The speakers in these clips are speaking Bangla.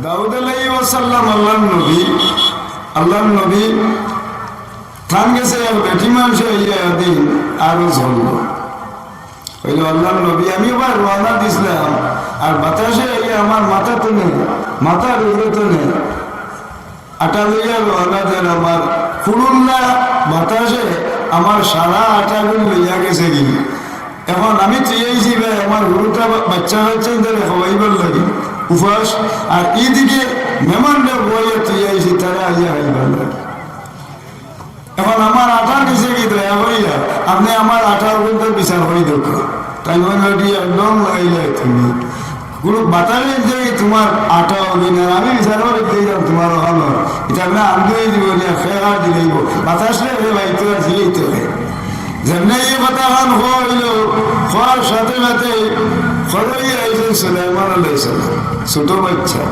দাউদ আলাইহিস সালাম আল্লাহর নবী থান গেছে বেটি মানুষে দিন আরো ঝলল হইল আল্লাহর নবী আমি আবার রওনা দিছিলাম আর বাতাসে আমার মাথা তো নেই মাথার উপরে তো নেই আটা লইয়া রওনা দেন আমার ফুরুল্লা বাতাসে আমার সারা আটাগুলো লইয়া গেছে কি এখন আমি চেয়েছি ভাই আমার গরুটা বাচ্চা হচ্ছে খাওয়াইবার লাগে উপাস আর এইদিকে মেহমানদের বইয়ে চেয়েছি তারা আইয়া খাইবার লাগে এখন আমার আটা দিছে কি দয়া করিয়া আপনি আমার আটার কিন্তু বিচার হয়ে দোকা তাই বলি একদম লাগাইলে তুমি কোনো বাতাসে যে তোমার আটা হবে না আমি বিচার করে দিলাম তোমার হলো এটা আপনি আন্দোলন দিব না ফেরার দিলেইব বাতাসে ভাই তোরা দিলেই তো যেমনি এই বাতাহান হইল হওয়ার সাথে সাথে খরই আইছেন সুলাইমান আলাইহিস সালাম ছোট বাচ্চা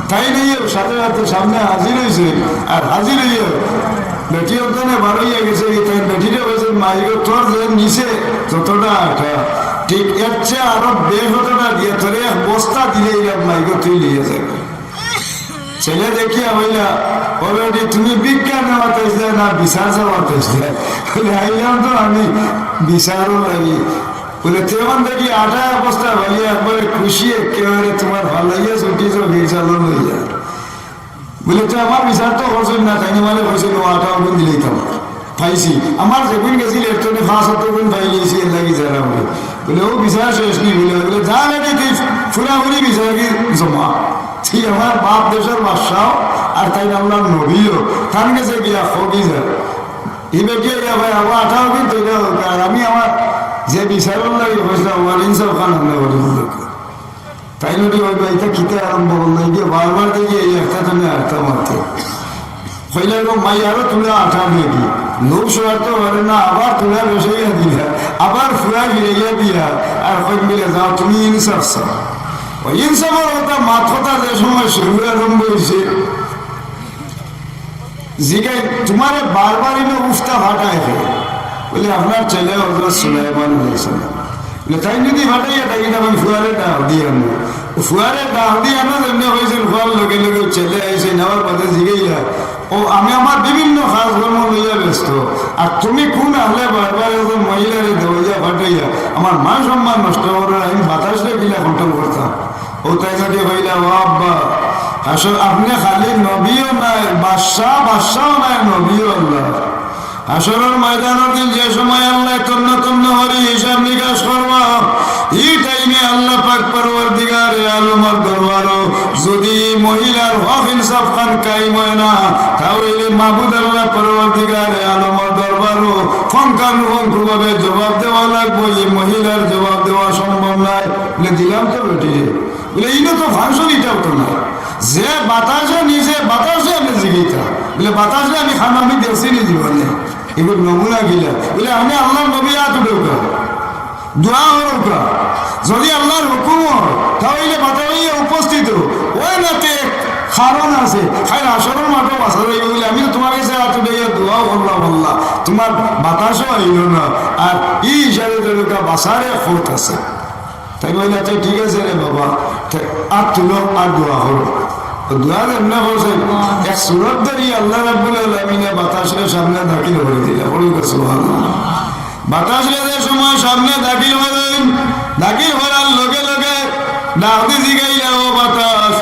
তাই নিয়ে সাথে সাথে সামনে হাজির হয়েছে আর হাজির হইয়া বেটি ওখানে বার হইয়া গেছে তাই বেটিটা বলছে মাইকে তোর যে নিচে যতটা আটা ঠিক এর চেয়ে আরো 150টা দিয়ে তোরে বস্তা দিলে মাইকে তুই নিয়ে যাবে ছেলে দেখিয়া হইলা অলরেডি তুমি বিজ্ঞান নেওয়াতে না বিচার যাওয়াতে আইলাম তো আমি বিচারও লাগি বলে তেমন দেখি আটা অবস্থা ভাইয়া একবারে খুশি একেবারে তোমার ভালো লাগিয়া ছুটিছ বিচারও লইয়া বলে তো আমার বিচার তো হচ্ছিল না তাই মানে হয়েছিল আটা গুণ দিলেই তোমার পাইছি আমার যেগুন গেছিল একটু 5-7 গুণ পাই গেছি এর লাগি যারা বলে ও বিচার শেষ নি বলে যা লাগে তুই ফুরাফুরি বিচার কি জমা ঠিক আমার বাপ দেশের বাদশাহ আর তাই আল্লাহর নবীও তার কাছে গিয়া হকি যায় এবার গিয়ে ভাই আমার আঠাও কিন্তু আর আমি আমার যে বিচারের লাগে বসলাম আমার ইনসাফ খান তাই নদী ওই ভাইটা খেতে আরম্ভ করলো গিয়ে বারবার দেখি এই একটা তুমি আটটা মারতে হইলে মাই আরো তুলে আঠা নাকি লোক শোয়াতে পারে না আবার তুলে বসাইয়া দিয়া আবার ফুরা ফিরে দিয়া আর কই মিলে যাও তুমি ইনসাফ চাও ইনসাফের কথা মাথা যে সময় শুরু আরম্ভ হয়েছে জিগাই তোমার বারবার উফতা ফাটায় বলে আপনার ছেলে হযরত সুলাইমান আলাইহিস সালাম বলে তাই যদি ফাটাইয়া থাকি তখন ফুয়ারে ডাক দিয়ে আনো ফুয়ারে ডাক দিয়ে আনো এমনি হয়েছিল ফুয়ার লগে লগে ছেলে এসে নেওয়ার পথে জিগাইয়া ও আমি আমার বিভিন্ন কাজ কর্ম লইয়া ব্যস্ত আর তুমি কোন আহলে বারবার মহিলারে দেওয়া ফাটাইয়া আমার মান সম্মান নষ্ট করার আমি বাতাসে গিলা কন্ট্রোল করতাম ও তাই যদি হইলা ও আব্বা আসলে আপনি খালি নবীও নাই বাদশাহ নাই নবীও আল্লাহ আসরের ময়দানের দিন যে সময় আল্লাহ তন্ন হরি হিসাব নিকাশ করবা এই টাইমে আল্লাহ পাক পরওয়ারদিগার আলমের দরবারও যদি মহিলার হক ইনসাফ খান কায়েম হয় না তাহলে মাহবুদ আল্লাহ পরওয়ারদিগার আলমের দরবারও ফঙ্কানুফঙ্কুভাবে জবাব দেওয়া লাগবে এই মহিলার জবাব দেওয়া সম্ভব নয় বলে দিলাম তো বেটি বলে এইটা তো ফাংশন এটাও তো না যে বাতাসে নিজে বাতাসে আমি জিগিতা বলে বাতাসে আমি খানা আমি দেখছি নি জীবনে এগুলো নমুনা গিলা বলে আমি আল্লাহর নবী হাত উঠেওকা দোয়া হোকা যদি আল্লাহর হুকুম তাহলে বাতাসে উপস্থিত ওই নাতে কারণ আছে খাই আসরের মাঠে বাসা রইব বলে আমি তো তোমার কাছে হাত উঠে দোয়া বললাম আল্লাহ তোমার বাতাসও আইল না আর এই হিসাবে বাসারে খোঁত আছে তাই বলে আচ্ছা ঠিক আছে রে বাবা আর তুলো আর দোয়া হলো দোয়া এমনি বলছে এক সুরত দাঁড়িয়ে আল্লাহ রাব্বুল আলামিনের বাতাসের সামনে দাখিল করে দিলা বলি সুবহানাল্লাহ বাতাসের সময় সামনে দাখিল হলেন দাখিল হওয়ার লগে লগে ডাক জিগাইলা ও বাতাস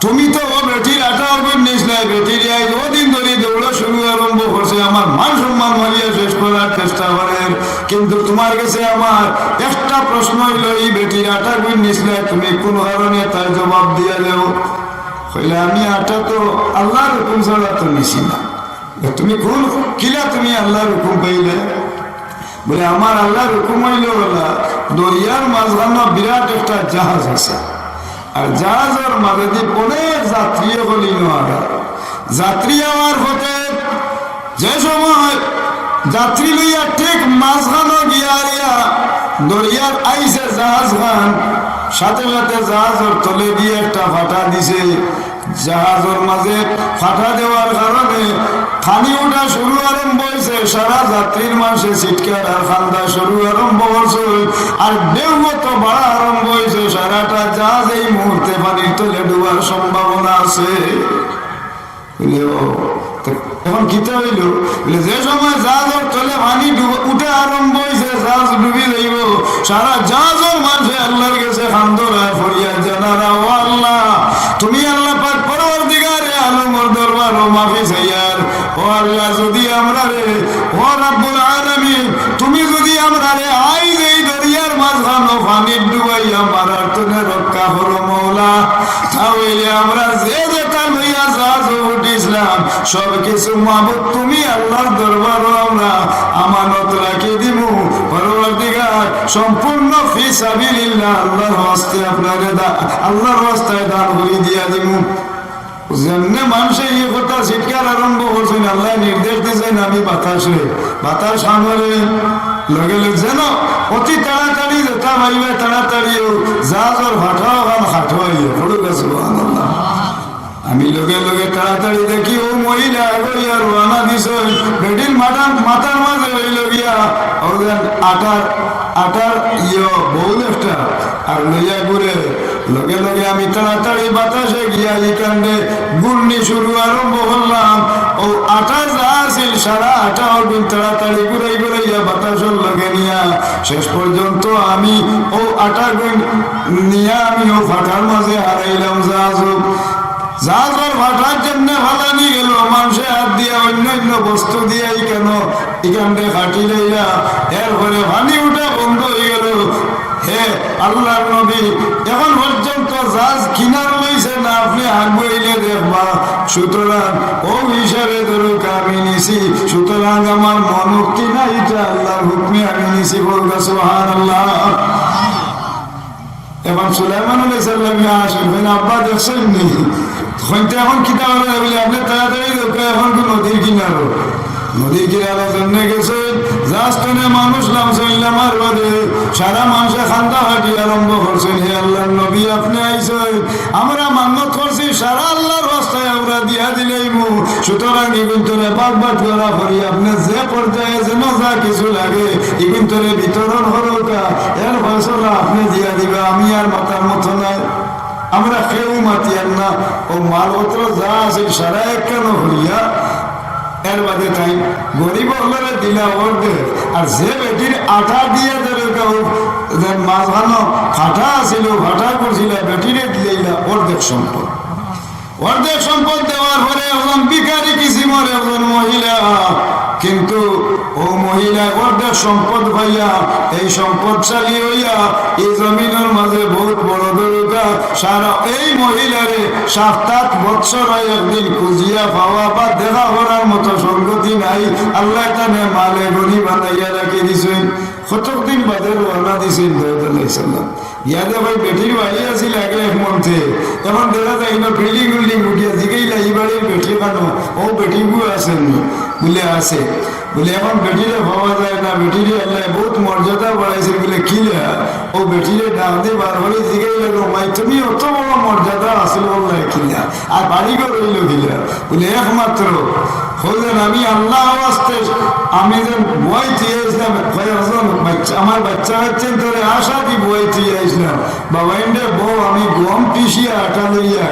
তুমি তো ও বেটির আটা অর্পণ নিস নাই বেটির ওদিন ধরে দৌড়া শুরু আরম্ভ করছে আমার মান সম্মান মারিয়া শেষ করার চেষ্টা করেন কিন্তু তোমার কাছে আমার একটা প্রশ্ন হইল এই বেটির আটা গুণ নিস নাই তুমি কোন কারণে তার জবাব দিয়ে দেও হইলে আমি আটা তো আল্লাহর হুকুম ছাড়া তো নিছি না তুমি কোন কিলা তুমি আল্লাহর হুকুম পাইলে বলে আমার আল্লাহর হুকুম হইল বলা দরিয়ার মাঝখানে বিরাট একটা জাহাজ আছে আর জাহাজের মাঝে দিয়ে অনেক যাত্রী বলি যাত্রী আমার হতে যে সময় যাত্রী লইয়া ঠিক মাঝখানে গিয়া দরিয়ার আইসে জাহাজ খান সাথে সাথে জাহাজের তলে দিয়ে একটা ফাটা দিছে জাহাজের মাঝে ফাটা দেওয়ার কারণে পানি ওঠা শুরু আরম্ভ হয়েছে, সারা যাত্রীর মাসে চিৎকার আর খান্দা শুরু আরম্ভ হয়েছে, আর ঢেউ তো বাড়া আরম্ভ হয়েছে, সারাটা জাহাজ এই মুহূর্তে পানির তলে ডুবার সম্ভাবনা আছে। এখন কিতে হইল, যে সময় জাহাজের তলে পানি উঠে আরম্ভ হয়েছে, জাহাজ ডুবি যাইব, সারা জাহাজের মাঝে আল্লাহর কাছে খান্দরা ফরিয়াদ জানারা, ও আল্লাহ তুমি আল্লাহ পাক পরওয়ারদিগারে আলমের দরবার ও মাফি চাইয়ার, ও আল্লাহ যদি আমরা রে, ও রাব্বুল আলামিন তুমি যদি আমরা রে আইজ এই দরিয়ার মাঝখানো পানি ডুবাইয়া মারার তনে রক্ষা করো মওলা, তাহলে আমরা যে যেটা লইয়া জাহাজ উঠিছিলাম সব কিছু মাবুদ তুমি আল্লাহর দরবারও আমরা আমানত রাখি দিব। পরওয়ারদিগার সম্পূর্ণ ফি সাবিলিল্লাহ আল্লাহর হস্তে আপনারে আল্লাহর রাস্তায় দান করে দিয়া দিব। যেমনে মানুষে এই কথা চিৎকার আরম্ভ করছেন, আল্লাহ নির্দেশ দিয়েছেন আমি বাতাস সামনে লগে লগে যেন অতি তাড়াতাড়ি যেটা ভাইবে তাড়াতাড়ি জাহাজের ভাটাও হাঁটো হইয়া পড়ে গেছে। আমি লগে লগে তাড়াতাড়ি দেখি ও মহিলা এগোইয়া রোয়ানা দিছ, বেটির মাথার মাঝে হইল গিয়া ওদের আটার বউল একটা আর লইয়া ঘুরে লগে লগে আমি তাড়াতাড়ি বাতাসে গিয়া এখানে ঘূর্ণি শুরু আরম্ভ করলাম। ও আটা যা আছিল সারা আটা দিন তাড়াতাড়ি ঘুরাইয়া বাতাসের লগে নিয়া শেষ পর্যন্ত আমি ও আটা নিয়া আমি ও ফাটার মাঝে হারাইলাম। জাহাজের ভাটার জন্য ফালানি গেল, মানুষের হাত দিয়া অন্যান্য বস্তু দিয়াই কেন এখানে খাটি লইলা, এরপরে পানি উঠা বন্ধ হয়ে গেল। হে আল্লাহর নবী, এখন পর্যন্ত জাহাজ কিনার লইছে না, আপনি আগুইলে দেখবা, সুতরাং ও হিসাবে ধরুক আমি নিছি, সুতরাং আমার মন কিনা এটা আল্লাহর হুকমে আমি নিছি, বলগা সুবহানাল্লাহ। এখন সুলাইমান আলাইহিস সালাম আসেন, আব্বা দেখছেন নি হইতে এখন কিতা বলে বলে আপনি তাড়াতাড়ি এখন নদীর কিনারো জন্য গেছে, জাস্টনে মানুষ নামছিলাম আর বাদে সারা মানুষে খান্দা হাঁটি আরম্ভ করছেন। হে আল্লাহর নবী আপনি আইছেন, আমরা মান্যত করছি সারা আল্লাহর রাস্তায় আমরা দিয়া দিলেইব, সুতরাং ইগুন্তরে বাগবাট করা করি আপনি যে পর্যায়ে যেন যা কিছু লাগে ইগুন্তরে বিতরণ হরকা, এর ফয়সলা আপনি দিয়া দিবে, আমি আর মাতার মতো নাই, আমরা কেউ মাতিয়ার না। ও মালপত্র যা আছে সারা এক কেন হইয়া এর বাদে তাই গরিব হলে দিলা অর্ধেক, আর যে বেটির আটা দিয়ে দেবে মাঝখানো ফাটা আছিল ফাটা করছিল বেটিরে দিলেইলা অর্ধেক সম্পদ। অর্ধেক সম্পদ দেওয়ার পরে একজন বিকারি কিসিমের একজন মহিলা, কিন্তু ও মহিলা অর্ধেক সম্পদ পাইয়া এই সম্পদশালী হইয়া এই জমিনের মাঝে বহুত বড় দরকার সারা এই মহিলারে 7-8 বছর একদিন খুঁজিয়া পাওয়া বা দেখা করার মতো সঙ্গতি নাই। আল্লাহ তানে মালে গনি বানাইয়া রাখি দিছেন। কতদিন বাদে রওনা দিছেন দাউদ আলাইহিস সালাম, ইয়াদে ভাই বেটির বাড়ি আছিল আগে এক মন্থে, এখন দেখা যায় না বিল্ডিং উঠিয়া জিগাইলা এই বাড়ির বেটি কানো, ও বেটি বউ আছেন বলে আছে বলে এখন বেটিরে পাওয়া যায় না, বেটিরে আল্লাহ বহুত মর্যাদা বাড়াইছে বলে কিলা ও বেটিরে ডাক দিয়ে বার হলে জিগাই লাগলো ভাই তুমি অত বড় মর্যাদা আসল বললে কিলা আর বাড়ি ঘর রইল কিলা বলে একমাত্র হলেন আমি আল্লাহ আসতে আমি যেন বই দিয়ে আসলাম, আমার বাচ্চা হচ্ছেন ধরে আশা কি বই দিয়ে আসলাম, বাবা ইন্ডে বউ আমি গম পিছিয়ে আটা লইয়া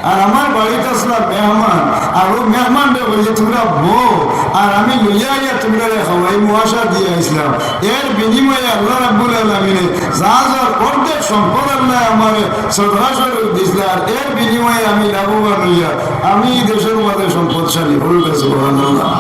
আর আমার বাড়িতে আসলাম মেহমান, আর ও মেহমানটা বলছে তোমরা বউ আর আমি লইয়া তোমরা খাওয়াই মহাশা দিয়ে আসলাম। এর বিনিময়ে আল্লাহ রাব্বুল আলামিন জাহাজের অর্ধেক সম্পদ আল্লাহ আমার সদরাসরূপ দিছিল, আর এর বিনিময়ে আমি লাভবান হইয়া আমি দেশের মধ্যে সম্পদশালী হল। সুবহানাল্লাহ।